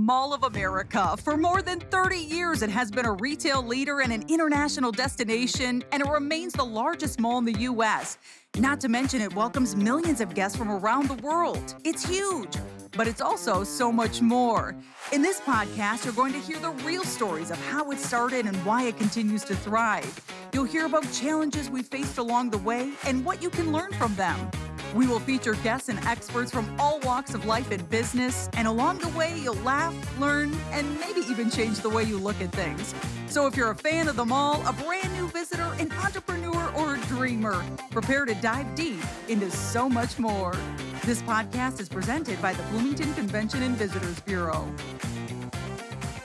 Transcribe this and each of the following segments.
Mall of America. For more than 30 years, it has been a retail leader and an international destination, and it remains the largest mall in the U.S. Not to mention, it welcomes millions of guests from around the world. It's huge, but it's also so much more. In this podcast, you're going to hear the real stories of how it started and why it continues to thrive. You'll hear about challenges we faced along the way and what you can learn from them. We will feature guests and experts from all walks of life and business, and along the way, you'll laugh, learn, and maybe even change the way you look at things. So if you're a fan of the mall, a brand new visitor, an entrepreneur, or a dreamer, prepare to dive deep into so much more. This podcast is presented by the Bloomington Convention and Visitors Bureau.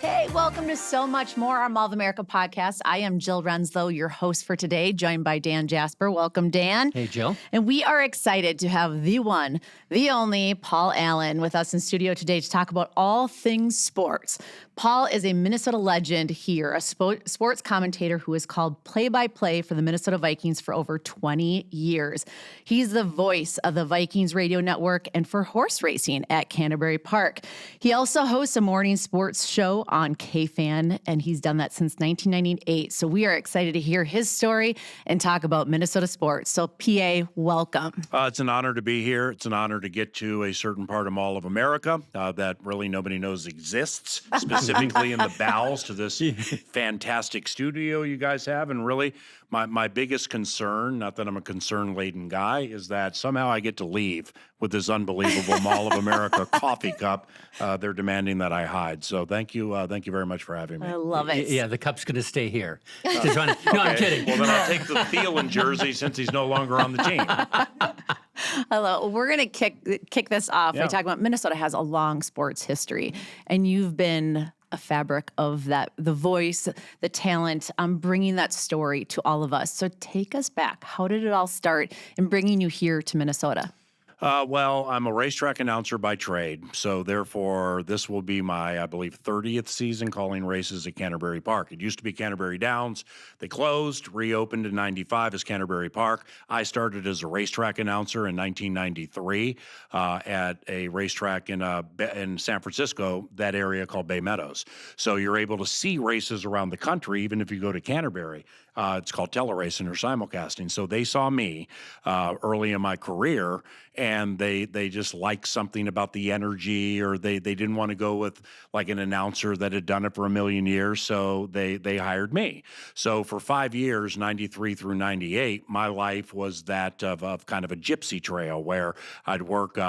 Hey, welcome to So Much More, our Mall of America podcast. I am Jill Renslow, your host for today, joined by Dan Jasper. Welcome, Dan. Hey, Jill. And we are excited to have the one, the only Paul Allen with us in studio today to talk about all things sports. Paul is a Minnesota legend here, a sports commentator who has called play-by-play for the Minnesota Vikings for over 20 years. He's the voice of the Vikings radio network and for horse racing at Canterbury Park. He also hosts a morning sports show on KFAN, and he's done that since 1998. So we are excited to hear his story and talk about Minnesota sports. So PA, welcome. It's an honor to be here. It's an honor to get to a certain part of Mall of America that really nobody knows exists, specifically in the bowels to this fantastic studio you guys have. And really, my biggest concern, not that I'm a concern-laden guy, is that somehow I get to leave with this unbelievable Mall of America coffee cup. They're demanding that I hide. So thank you very much for having me. I love it. Yeah, the cup's going to stay here. No, I'm kidding. Well, then I'll take the Thielen jersey since he's no longer on the team. Hello. We're going to kick this off by talking about Minnesota has a long sports history, and you've been a fabric of that, the voice, the talent, bringing that story to all of us. So take us back. How did it all start in bringing you here to Minnesota? Well, I'm a racetrack announcer by trade, so therefore this will be my, I believe, 30th season calling races at Canterbury Park. It used to be Canterbury Downs. They closed, reopened in 95 as Canterbury Park. I started as a racetrack announcer in 1993 at a racetrack in San Francisco, that area called Bay Meadows. So you're able to see races around the country, even if you go to Canterbury. It's called teleracing or simulcasting. So they saw me early in my career, and they just liked something about the energy, or they didn't want to go with like an announcer that had done it for a million years, so they hired me. So for 5 years, 93 through 98, my life was that of kind of a gypsy trail where I'd work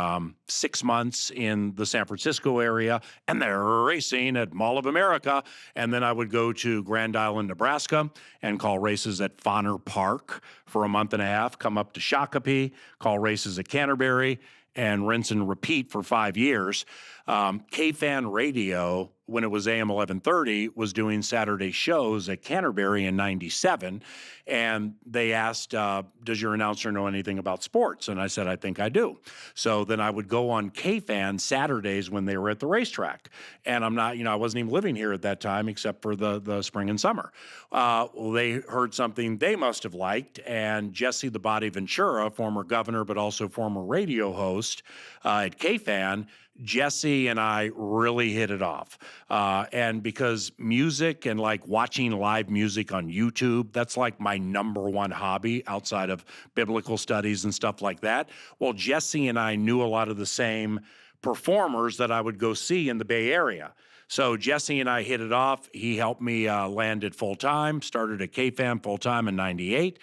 6 months in the San Francisco area, and they're racing at Mall of America, and then I would go to Grand Island, Nebraska, and call races at Fonner Park for a month and a half, come up to Shakopee, call races at Canterbury, and rinse and repeat for 5 years. KFAN Radio, when it was AM 1130, was doing Saturday shows at Canterbury in 97, and they asked, does your announcer know anything about sports? And I said, I think I do. So then I would go on KFAN Saturdays when they were at the racetrack. And I'm not, I wasn't even living here at that time except for the spring and summer. Well, they heard something they must have liked, and Jesse the Body Ventura, former governor but also former radio host at KFAN, Jesse and I really hit it off. And because music and like watching live music on YouTube, that's like my number one hobby outside of biblical studies and stuff like that. Well, Jesse and I knew a lot of the same performers that I would go see in the Bay Area. So Jesse and I hit it off. He helped me land it full-time, started at KFAN full-time in 98.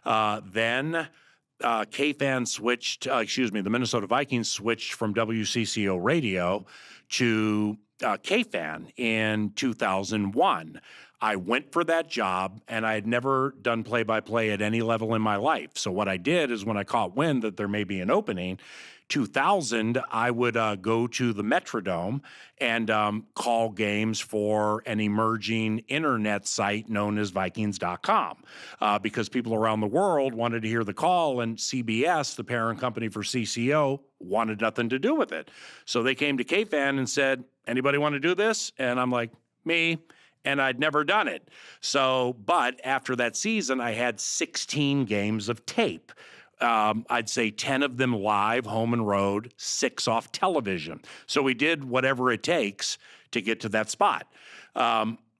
Then KFAN switched, the Minnesota Vikings switched from WCCO radio to KFAN in 2001. I went for that job, and I had never done play-by-play at any level in my life. So what I did is when I caught wind that there may be an opening, 2000, I would go to the Metrodome and call games for an emerging internet site known as Vikings.com because people around the world wanted to hear the call, and CBS, the parent company for CCO, wanted nothing to do with it. So they came to KFAN and said, anybody want to do this? And I'm like, me. And I'd never done it. So, but after that season, I had 16 games of tape I'd say 10 of them live, home and road, 6 off television. So we did whatever it takes to get to that spot.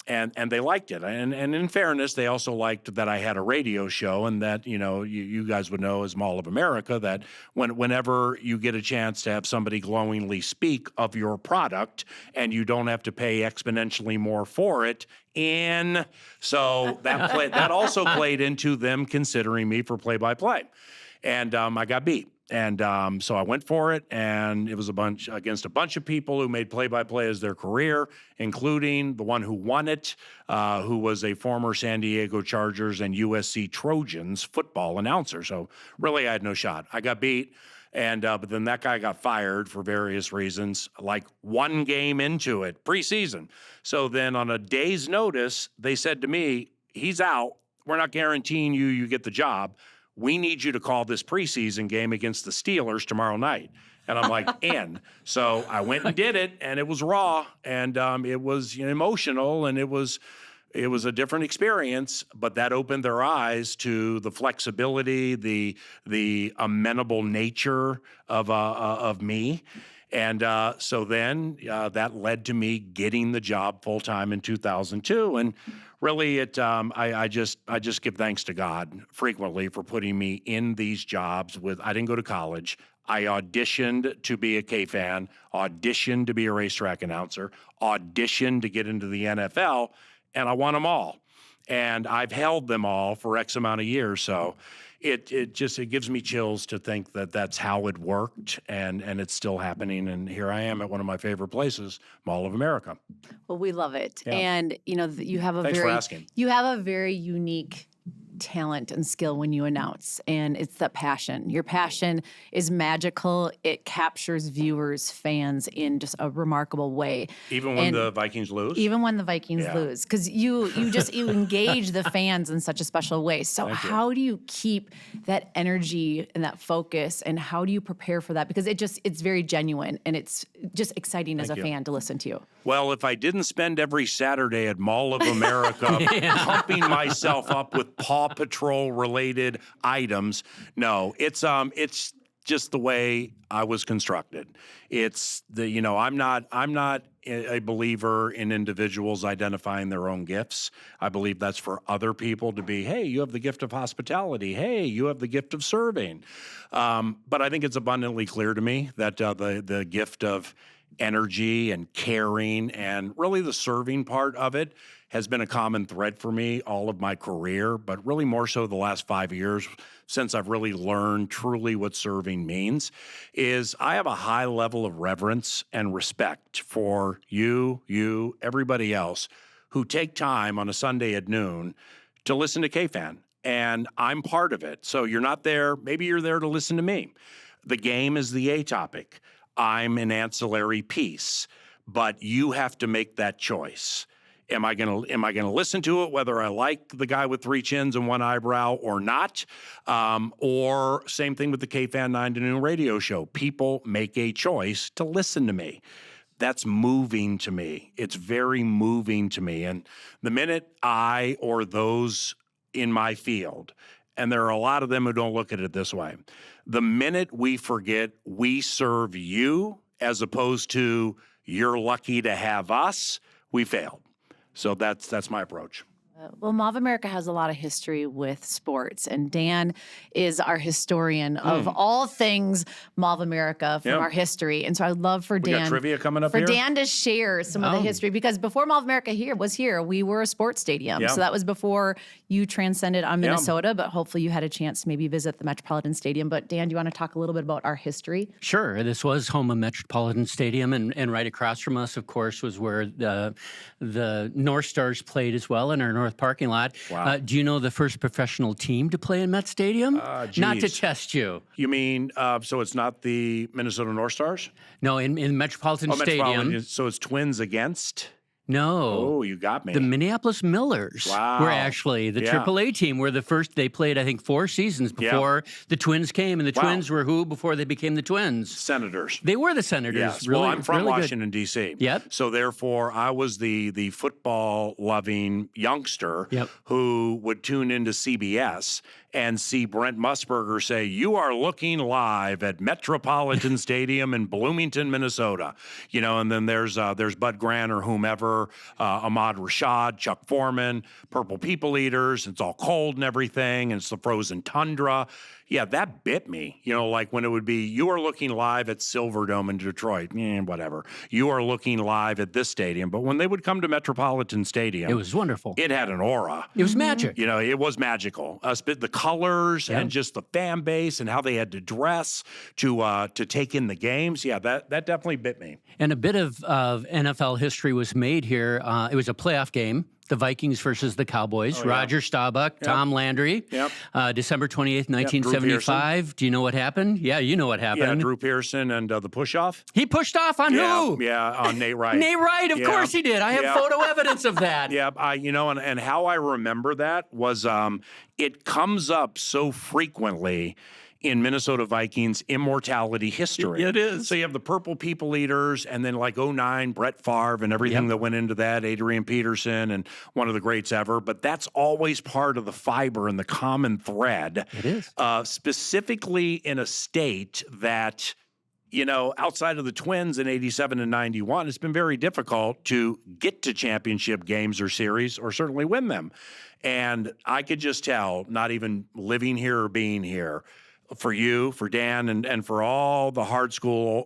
And they liked it. And in fairness, they also liked that I had a radio show, and that, you guys would know as Mall of America that whenever you get a chance to have somebody glowingly speak of your product and you don't have to pay exponentially more for it, so that also played into them considering me for play-by-play. And I got beat. And so I went for it, and it was against a bunch of people who made play-by-play as their career, including the one who won it, who was a former San Diego Chargers and USC Trojans football announcer. So really, I had no shot. I got beat, and but then that guy got fired for various reasons, like one game into it, preseason. So then on a day's notice, they said to me, he's out. We're not guaranteeing you get the job. We need you to call this preseason game against the Steelers tomorrow night. And I'm like, in. So I went and did it, and it was raw, and it was emotional, and it was a different experience, but that opened their eyes to the flexibility, the amenable nature of me. And so then that led to me getting the job full time in 2002. And really, I just give thanks to God frequently for putting me in these jobs. I didn't go to college. I auditioned to be a KFAN, auditioned to be a racetrack announcer, auditioned to get into the NFL, and I won them all. And I've held them all for X amount of years. So it gives me chills to think that that's how it worked, and it's still happening. And here I am at one of my favorite places, Mall of America. Well, we love it. Yeah. And you have Thanks for asking. You have a very unique talent and skill when you announce, and it's that passion. Your passion is magical. It captures viewers, fans in just a remarkable way. Even when the Vikings lose? Even when the Vikings lose. Because you engage the fans in such a special way. So how do you keep that energy and that focus, and how do you prepare for that? Because it's very genuine, and it's just exciting as a fan to listen to you. Well, if I didn't spend every Saturday at Mall of America pumping myself up with Paw Patrol related items, no, it's just the way I was constructed. It's I'm not a believer in individuals identifying their own gifts. I believe that's for other people to be, hey, you have the gift of hospitality. Hey, you have the gift of serving. But I think it's abundantly clear to me that the gift of energy and caring, and really the serving part of it, has been a common thread for me all of my career, but really more so the last 5 years since I've really learned truly what serving means. Is I have a high level of reverence and respect for you, everybody else who take time on a Sunday at noon to listen to KFAN, and I'm part of it. So you're not there, maybe you're there to listen to me. The game is the A topic. I'm an ancillary piece, but you have to make that choice. Am I gonna listen to it, whether I like the guy with 3 chins and 1 eyebrow or not? Or same thing with the KFAN 9 to noon radio show. People make a choice to listen to me. That's moving to me. It's very moving to me. And the minute I or those in my field, and there are a lot of them who don't look at it this way, the minute we forget we serve you as opposed to you're lucky to have us, we failed. So that's my approach. Well, Mall of America has a lot of history with sports, and Dan is our historian of all things Mall of America from our history. And so I'd love for Dan, got trivia coming up for here? Dan to share some of the history, because before Mall of America was here, we were a sports stadium. So that was before you transcended on Minnesota, but hopefully you had a chance to maybe visit the Metropolitan Stadium. But Dan, do you want to talk a little bit about our history? Sure. This was home of Metropolitan Stadium, and right across from us, of course, was where the North Stars played as well in our north parking lot. Wow. Do you know the first professional team to play in Met Stadium? Not to test you. You mean, so it's not the Minnesota North Stars? No, in Metropolitan Stadium. So it's Twins against? No. Oh, you got me. The Minneapolis Millers were actually the AAA team. Were the first. They played, I think, 4 seasons before the Twins came. And the Twins were who before they became the Twins? Senators. They were the Senators. Yes. Really, well, I'm from really Washington, D.C. Yep. So therefore, I was the football-loving youngster who would tune into CBS. and see Brent Musburger say, "You are looking live at Metropolitan Stadium in Bloomington, Minnesota." And then there's Bud Grant or whomever, Ahmad Rashad, Chuck Foreman, Purple People Eaters. It's all cold and everything, and it's the frozen tundra. Yeah, that bit me. Like when it would be, "You are looking live at Silverdome in Detroit." Whatever. "You are looking live at this stadium." But when they would come to Metropolitan Stadium, it was wonderful. It had an aura. It was magic. It was magical. The colors and just the fan base and how they had to dress to take in the games. Yeah, that definitely bit me. And a bit of NFL history was made here. It was a playoff game. The Vikings versus the Cowboys. Roger Staubach, Tom Landry. December 28th, 1975. Do you know what happened? Yeah, you know what happened. Yeah, Drew Pearson and the push-off. He pushed off on who? Yeah, on Nate Wright. Nate Wright, of course he did. I have photo evidence of that. Yeah, and how I remember that was it comes up so frequently in Minnesota Vikings immortality history. It is. So you have the Purple People Eaters, and then like 2009, Brett Favre and everything that went into that, Adrian Peterson, and one of the greats ever. But that's always part of the fiber and the common thread. It is. Specifically in a state that, outside of the Twins in 87 and 91, it's been very difficult to get to championship games or series or certainly win them. And I could just tell, not even living here or being here, for you, for Dan, and for all the hardcore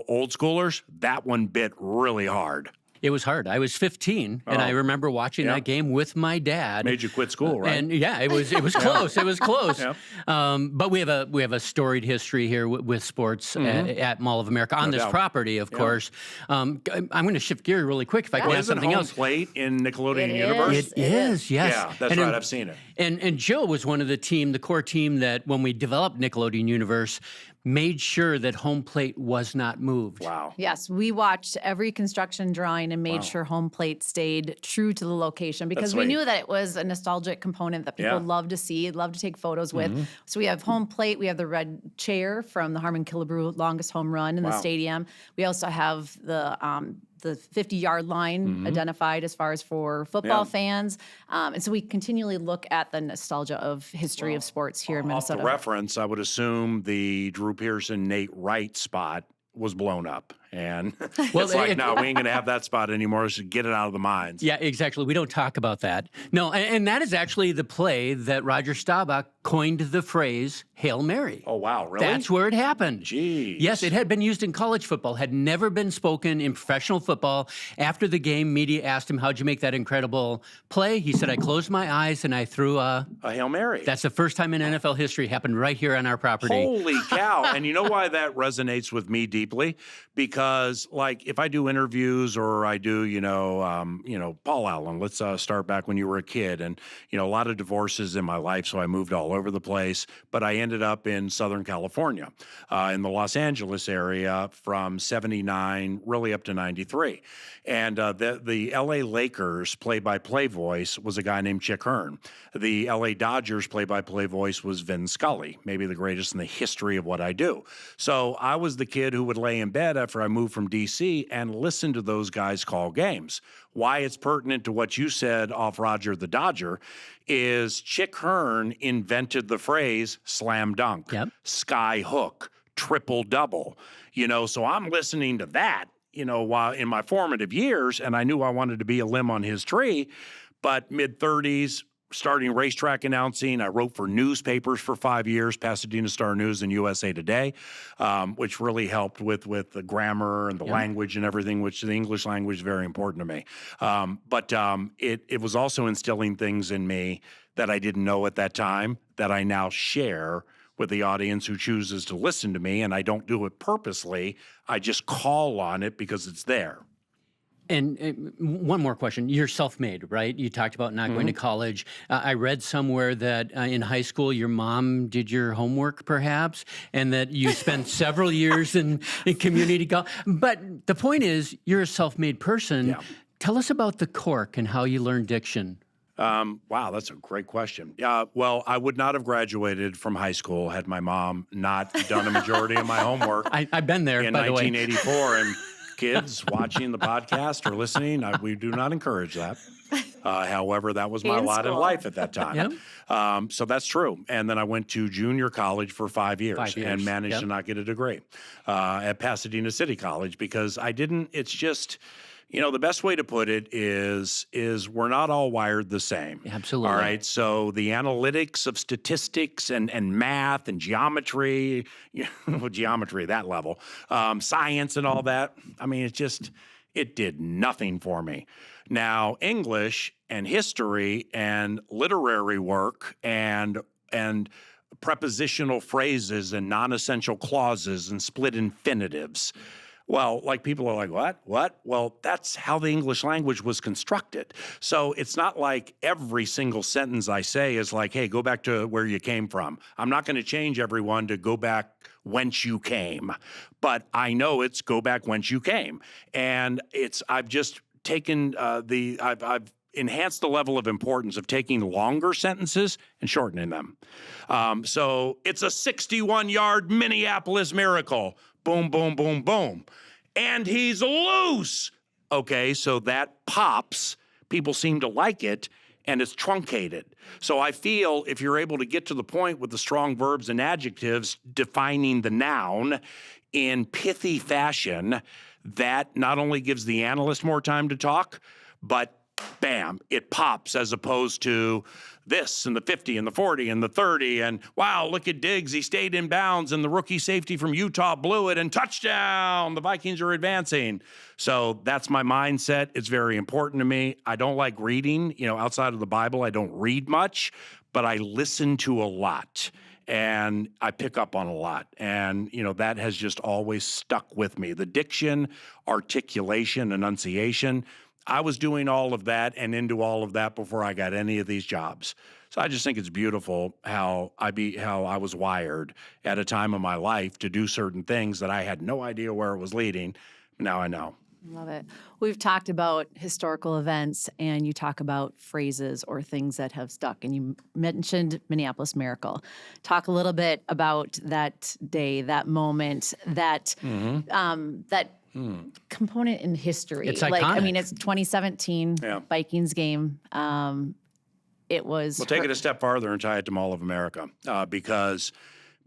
old schoolers, that one bit really hard. It was hard. I was 15, and I remember watching that game with my dad. Made you quit school, right? And it was close. It was close. But we have a storied history here with sports at Mall of America on this property, of course. I'm going to shift gear really quick if I can ask something else. Is it home plate in Nickelodeon Universe? It is, yes. Yeah, that's right. I've seen it. And Joe was one of the core team that when we developed Nickelodeon Universe, made sure that home plate was not moved. Wow. Yes, we watched every construction drawing and made sure home plate stayed true to the location because we knew that it was a nostalgic component that people love to see, love to take photos with. So we have home plate. We have the red chair from the Harmon Killebrew longest home run in the stadium. We also have the 50-yard line identified as far as for football fans. And so we continually look at the nostalgia of history of sports here in Minnesota. Off the reference, I would assume the Drew Pearson, Nate Wright spot was blown up. And it's like, no, we ain't going to have that spot anymore. So get it out of the minds. Yeah, exactly. We don't talk about that. No, and that is actually the play that Roger Staubach coined the phrase Hail Mary. Oh, wow. Really? That's where it happened. Jeez. Yes, it had been used in college football, had never been spoken in professional football. After the game, media asked him, "How'd you make that incredible play?" He said, "I closed my eyes and I threw a Hail Mary." That's the first time in NFL history. Happened right here on our property. Holy cow. And you know why that resonates with me deeply? Because, like, if I do interviews or I do, Paul Allen, let's start back when you were a kid. And, a lot of divorces in my life, so I moved all over the place. But I ended up in Southern California, in the Los Angeles area from 79 really up to 93. And the L.A. Lakers play-by-play voice was a guy named Chick Hearn. The L.A. Dodgers play-by-play voice was Vin Scully, maybe the greatest in the history of what I do. So I was the kid who would lay in bed after I moved from D.C. and listen to those guys call games. Why it's pertinent to what you said off Roger the Dodger is Chick Hearn invented the phrase slam dunk, sky hook, triple double. So I'm listening to that, while in my formative years, and I knew I wanted to be a limb on his tree, but mid-30s, starting racetrack announcing. I wrote for newspapers for 5 years, Pasadena Star News and USA Today, which really helped with the grammar and the language and everything, which the English language is very important to me. But it was also instilling things in me that I didn't know at that time that I now share with the audience who chooses to listen to me, and I don't do it purposely. I just call on it because it's there. And one more question. You're self-made, right? You talked about not going to college. I read somewhere that in high school, your mom did your homework, perhaps, and that you spent several years in community college. But the point is, you're a self-made person. Yeah. Tell us about the cork and how you learned diction. Wow, that's a great question. Well, I would not have graduated from high school had my mom not done a majority of my homework. I've been there, in by the way. 1984, and kids watching the podcast or listening, we do not encourage that. However, that was my In lot in school. life at that time. So that's true. And then I went to junior college for 5 years, 5 years. and managed Yep. to not get a degree at Pasadena City College because I didn't. It's just, the best way to put it is we're not all wired the same. Absolutely. All right. So the analytics of statistics and math and geometry, geometry, that level, science and all that. I mean, it did nothing for me. Now, English and history and literary work and prepositional phrases and non-essential clauses and split infinitives. Well, like people are like, what? Well, that's how the English language was constructed. So it's not like every single sentence I say is like, hey, go back to where you came from. I'm not going to change everyone to go back whence you came. But I know it's go back whence you came. And I've just taken I've enhanced the level of importance of taking longer sentences and shortening them. So it's a 61-yard Minneapolis Miracle. Boom, boom, boom, boom. And he's loose. Okay, so that pops. People seem to like it, and it's truncated. So I feel if you're able to get to the point with the strong verbs and adjectives defining the noun in pithy fashion, that not only gives the analyst more time to talk, but bam, it pops as opposed to this and the 50 and the 40 and the 30 and wow, look at Diggs, he stayed in bounds and the rookie safety from Utah blew it and touchdown, the Vikings are advancing. So that's my mindset. It's very important to me. I don't like reading, outside of the Bible, I don't read much, but I listen to a lot. And I pick up on a lot. And, that has just always stuck with me. The diction, articulation, enunciation. I was doing all of that and into all of that before I got any of these jobs. So I just think it's beautiful how I was wired at a time of my life to do certain things that I had no idea where it was leading. Now I know. Love it. We've talked about historical events, and you talk about phrases or things that have stuck, and you mentioned Minneapolis Miracle. Talk a little bit about that day, that moment, that component in history. It's iconic. It's 2017 Vikings game. It was. We'll take it a step farther and tie it to Mall of America because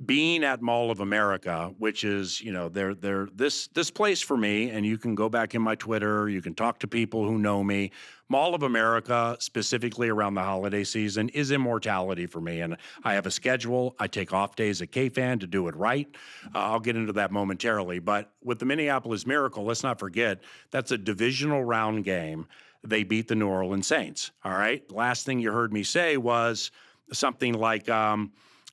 being at Mall of America, which is, this place for me, and you can go back in my Twitter, you can talk to people who know me. Mall of America, specifically around the holiday season, is immortality for me. And I have a schedule. I take off days at KFAN to do it right. I'll get into that momentarily. But with the Minneapolis Miracle, let's not forget, that's a divisional round game. They beat the New Orleans Saints. All right. Last thing you heard me say was something like,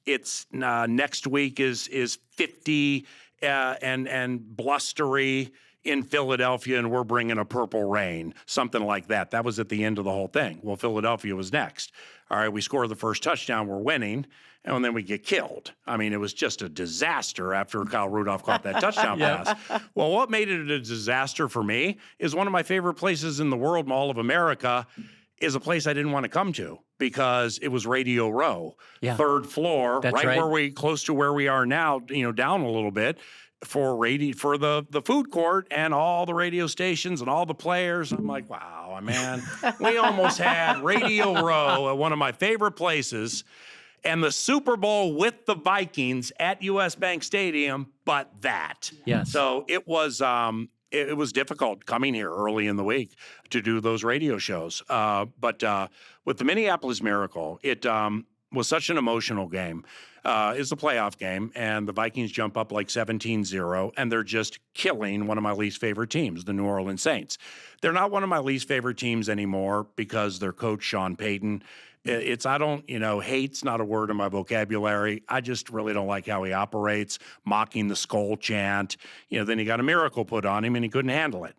it's next week is 50 and blustery in Philadelphia, and we're bringing a purple rain, something like that. That was at the end of the whole thing. Well, Philadelphia was next. All right, we score the first touchdown, we're winning, and then we get killed. I mean, it was just a disaster after Kyle Rudolph caught that touchdown pass. Well, what made it a disaster for me is one of my favorite places in the world, Mall of America, is a place I didn't want to come to because it was Radio Row, third floor, That's right where close to where we are now, down a little bit for the food court and all the radio stations and all the players. I'm like, wow, man, we almost had Radio Row at one of my favorite places and the Super Bowl with the Vikings at US Bank Stadium, but that. Yes. So it was difficult coming here early in the week to do those radio shows. But with the Minneapolis Miracle, it was such an emotional game. It's a playoff game, and the Vikings jump up like 17-0, and they're just killing one of my least favorite teams, the New Orleans Saints. They're not one of my least favorite teams anymore because their coach, Sean Payton, hate's not a word in my vocabulary. I just really don't like how he operates, mocking the skull chant. Then he got a miracle put on him and he couldn't handle it.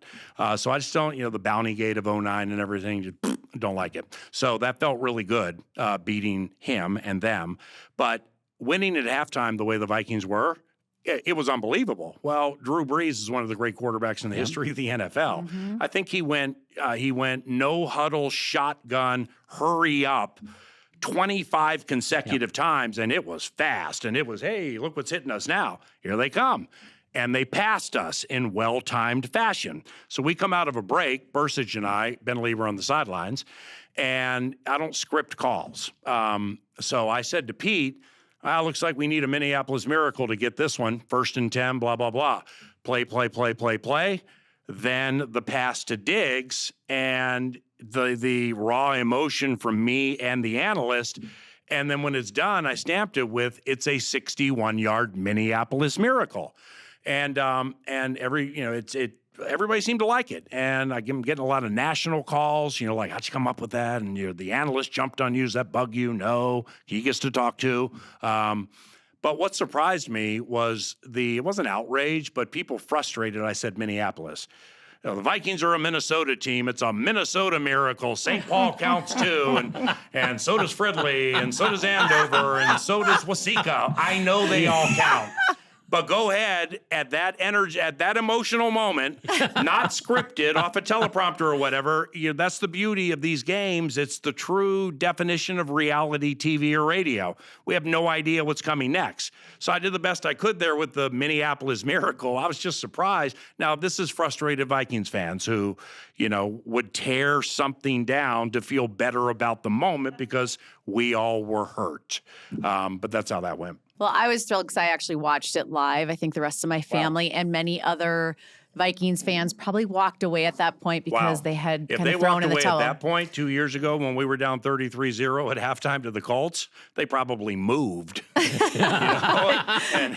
So I just don't, the Bounty Gate of 09 and everything, just don't like it. So that felt really good, beating him and them. But winning at halftime the way the Vikings were, it was unbelievable. Well, Drew Brees is one of the great quarterbacks in the history of the NFL. Mm-hmm. I think he went no huddle, shotgun, hurry up 25 consecutive times, and it was fast. And it was, hey, look what's hitting us now. Here they come. and they passed us in well-timed fashion. So we come out of a break, Bursage and I, Ben Lee were on the sidelines, and I don't script calls. So I said to Pete, looks like we need a Minneapolis Miracle to get this one. 1st and 10, blah, blah, blah. Play, play, play, play, play. Then the pass to Diggs and the raw emotion from me and the analyst. And then when it's done, I stamped it with, it's a 61-yard Minneapolis Miracle. And everybody seemed to like it. And I'm getting a lot of national calls, like, how'd you come up with that? And the analyst jumped on you. Does that bug you? No, he gets to talk to. But what surprised me was it wasn't outrage, but people frustrated. I said Minneapolis. The Vikings are a Minnesota team. It's a Minnesota Miracle. St. Paul counts too, and so does Fridley, and so does Andover, and so does Waseca. I know they all count. But go ahead at that emotional moment, not scripted off a teleprompter or whatever. That's the beauty of these games. It's the true definition of reality TV or radio. We have no idea what's coming next. So I did the best I could there with the Minneapolis Miracle. I was just surprised. Now, this is frustrated Vikings fans who, would tear something down to feel better about the moment because we all were hurt. But that's how that went. Well, I was thrilled because I actually watched it live. I think the rest of my family and many other Vikings fans probably walked away at that point because they had kind of thrown in the towel. If they walked away at that point 2 years ago when we were down 33-0 at halftime to the Colts, they probably moved. And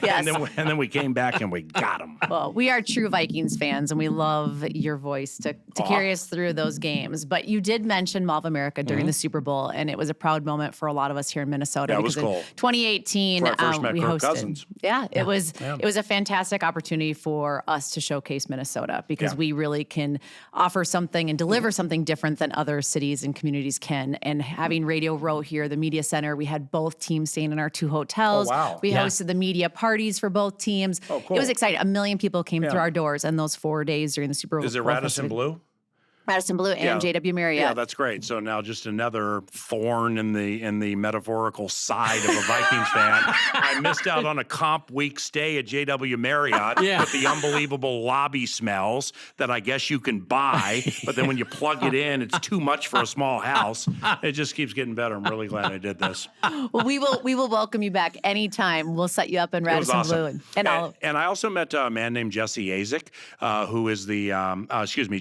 then we came back and we got them. Well, we are true Vikings fans, and we love your voice to carry us through those games. But you did mention Mall of America during the Super Bowl, and it was a proud moment for a lot of us here in Minnesota. Yeah, it was cool. In 2018, we hosted. Cousins. Yeah, it was a fantastic opportunity for us to showcase Minnesota because we really can offer something and deliver something different than other cities and communities can. And having Radio Row here, the media center, we had both teams staying in our 2 hotels. Oh, wow. We hosted the media parties for both teams. Oh, cool. It was exciting. 1 million people came through our doors in those 4 days during the Super Bowl. Is it Radisson Blue? Radisson Blue and JW Marriott. Yeah, that's great. So now just another thorn in the metaphorical side of a Vikings fan. I missed out on a comp week stay at JW Marriott with the unbelievable lobby smells that I guess you can buy, but then when you plug it in, it's too much for a small house. It just keeps getting better. I'm really glad I did this. Well, we will welcome you back anytime. We'll set you up in Radisson Blue. And I also met a man named Jesse Azik, who is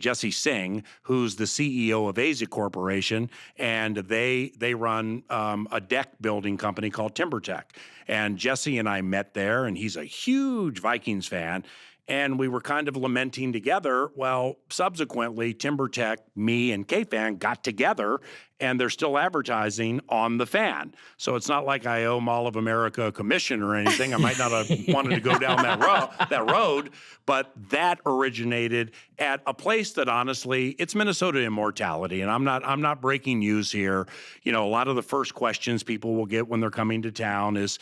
Jesse Singh, who's the CEO of AZIC Corporation, and they run a deck building company called TimberTech. And Jesse and I met there, and he's a huge Vikings fan. And we were kind of lamenting together. Well, subsequently, TimberTech, me, and KFAN got together, and they're still advertising on the Fan. So it's not like I owe Mall of America a commission or anything. I might not have wanted to go down that road, but that originated at a place that honestly, it's Minnesota immortality. And I'm not breaking news here. A lot of the first questions people will get when they're coming to town is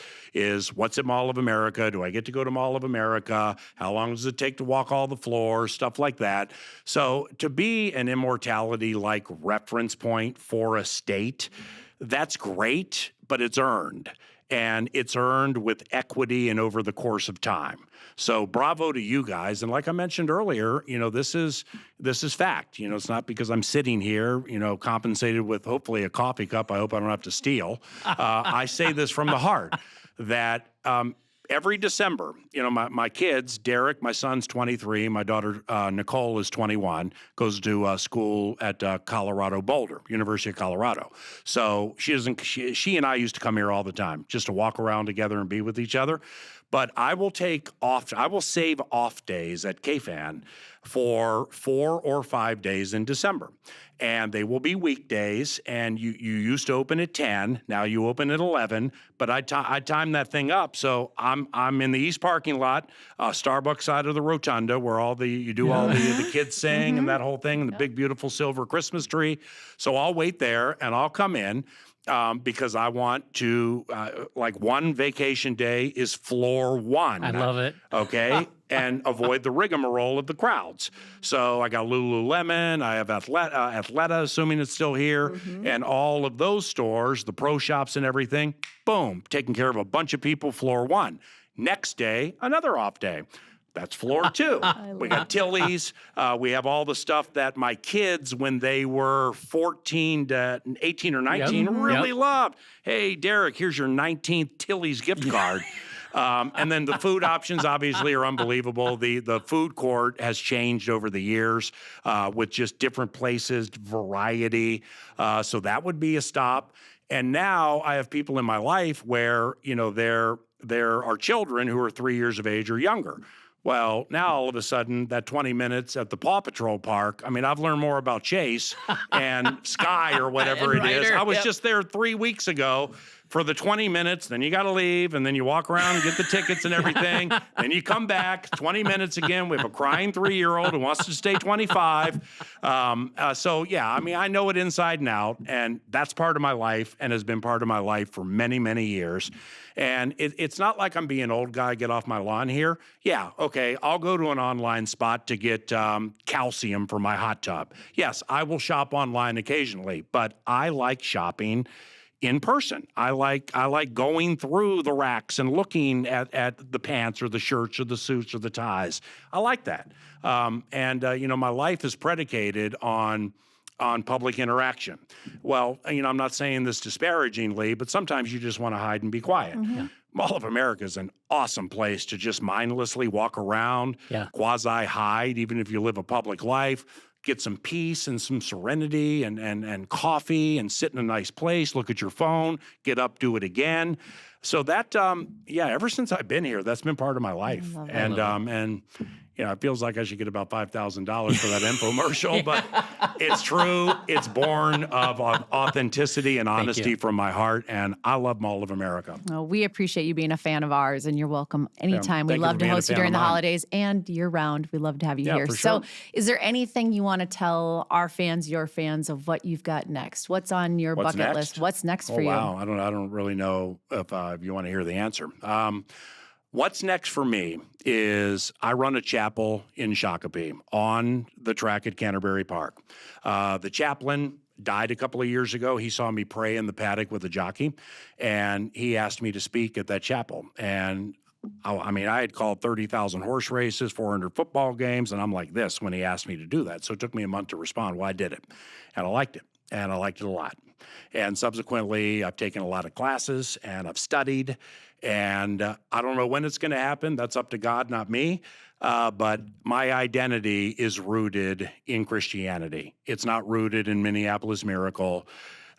what's at Mall of America? Do I get to go to Mall of America? How long does it take to walk all the floors? Stuff like that. So to be an immortality-like reference point for a state, that's great, but it's earned. And it's earned with equity and over the course of time. So bravo to you guys. And like I mentioned earlier, this is fact. It's not because I'm sitting here, compensated with hopefully a coffee cup I hope I don't have to steal. I say this from the heart that every December, my kids, Derek, my son's 23, my daughter Nicole is 21, goes to school at Colorado Boulder, University of Colorado. So she and I used to come here all the time just to walk around together and be with each other. But I will save off days at KFAN for 4 or 5 days in December. And they will be weekdays, and you used to open at 10, now you open at 11, but I time that thing up. So I'm in the east parking lot, Starbucks side of the rotunda, where all the kids sing and that whole thing, and the big beautiful silver Christmas tree. So I'll wait there and I'll come in. Because I want to, one vacation day is floor 1. I love it. Okay? And avoid the rigmarole of the crowds. So I got Lululemon, I have Athleta, assuming it's still here, and all of those stores, the pro shops and everything, boom, taking care of a bunch of people, floor 1. Next day, another off day. That's floor 2. We got Tilly's. We have all the stuff that my kids, when they were 14 to 18 or 19, really loved. Hey, Derek, here's your 19th Tilly's gift card. And then the food options obviously are unbelievable. The food court has changed over the years with just different places, variety. So that would be a stop. And now I have people in my life where, there are children who are 3 years of age or younger. Well, now all of a sudden, that 20 minutes at the Paw Patrol park, I mean, I've learned more about Chase and Sky or whatever it is. I was just there 3 weeks ago for the 20 minutes, then you got to leave, and then you walk around and get the tickets and everything. Then you come back, 20 minutes again. We have a crying 3-year-old who wants to stay 25. So, yeah, I mean, I know it inside and out, and that's part of my life and has been part of my life for many, many years. And it's not like I'm being old guy, get off my lawn here. Yeah, okay, I'll go to an online spot to get calcium for my hot tub. Yes, I will shop online occasionally, but I like shopping in person. I like going through the racks and looking at the pants or the shirts or the suits or the ties. I like that. My life is predicated on public interaction. Well, I'm not saying this disparagingly, but sometimes you just want to hide and be quiet. Mm-hmm. Mall of America is an awesome place to just mindlessly walk around, quasi-hide, even if you live a public life. Get some peace and some serenity and coffee and sit in a nice place, look at your phone, get up, do it again. So that, ever since I've been here, that's been part of my life. And it feels like I should get about $5,000 for that infomercial, but it's true. It's born of authenticity and honesty from my heart, and I love Mall of America. Well, we appreciate you being a fan of ours, and you're welcome anytime. We love to host you during the holidays and year-round. We love to have you here. For sure. So is there anything you want to tell our fans, your fans, of what you've got next? What's on your bucket list? What's next for you? Wow, I don't really know if you want to hear the answer. What's next for me is I run a chapel in Shakopee on the track at Canterbury Park. The chaplain died a couple of years ago. He saw me pray in the paddock with a jockey, and he asked me to speak at that chapel. And I had called 30,000 horse races, 400 football games, and I'm like this when he asked me to do that. So it took me a month to respond. Well, I did it, and I liked it, and I liked it a lot. And subsequently, I've taken a lot of classes, and I've studied, and I don't know when it's going to happen. That's up to God, not me. But my identity is rooted in Christianity. It's not rooted in Minneapolis Miracle.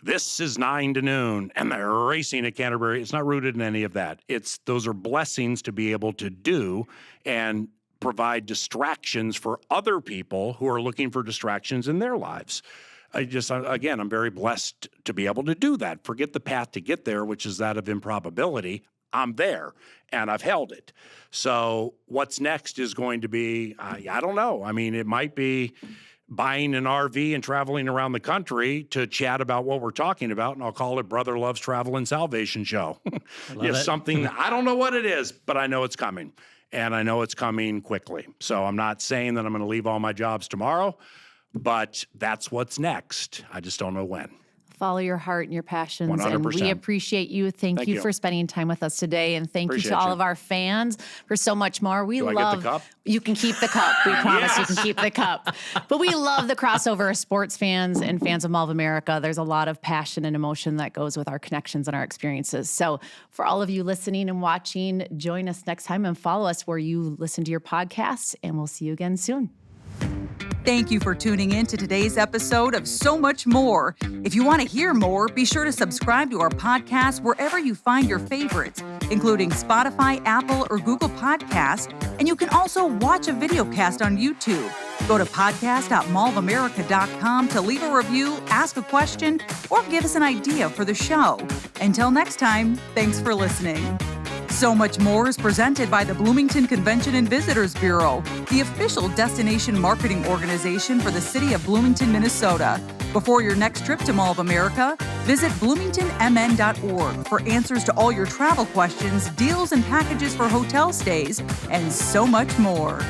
This is 9 to noon, and they're racing at Canterbury. It's not rooted in any of that. Those are blessings to be able to do and provide distractions for other people who are looking for distractions in their lives. I'm very blessed to be able to do that. Forget the path to get there, which is that of improbability. I'm there, and I've held it. So what's next is going to be, I don't know. I mean, it might be buying an RV and traveling around the country to chat about what we're talking about, and I'll call it Brother Loves Travel and Salvation Show. Something, I don't know what it is, but I know it's coming, and I know it's coming quickly. So I'm not saying that I'm going to leave all my jobs tomorrow, but that's what's next. I just don't know when. Follow your heart and your passions. 100%. And we appreciate you. Thank you for spending time with us today. And thank you to all of our fans for so much more. Do I get the cup? You can keep the cup. We promise you can keep the cup. But we love the crossover of sports fans and fans of Mall of America. There's a lot of passion and emotion that goes with our connections and our experiences. So for all of you listening and watching, join us next time and follow us where you listen to your podcasts. And we'll see you again soon. Thank you for tuning in to today's episode of So Much More. If you want to hear more, be sure to subscribe to our podcast wherever you find your favorites, including Spotify, Apple, or Google Podcasts. And you can also watch a video cast on YouTube. Go to podcast.mallofamerica.com to leave a review, ask a question, or give us an idea for the show. Until next time, thanks for listening. So Much More is presented by the Bloomington Convention and Visitors Bureau, the official destination marketing organization for the city of Bloomington, Minnesota. Before your next trip to Mall of America, visit bloomingtonmn.org for answers to all your travel questions, deals and packages for hotel stays, and so much more.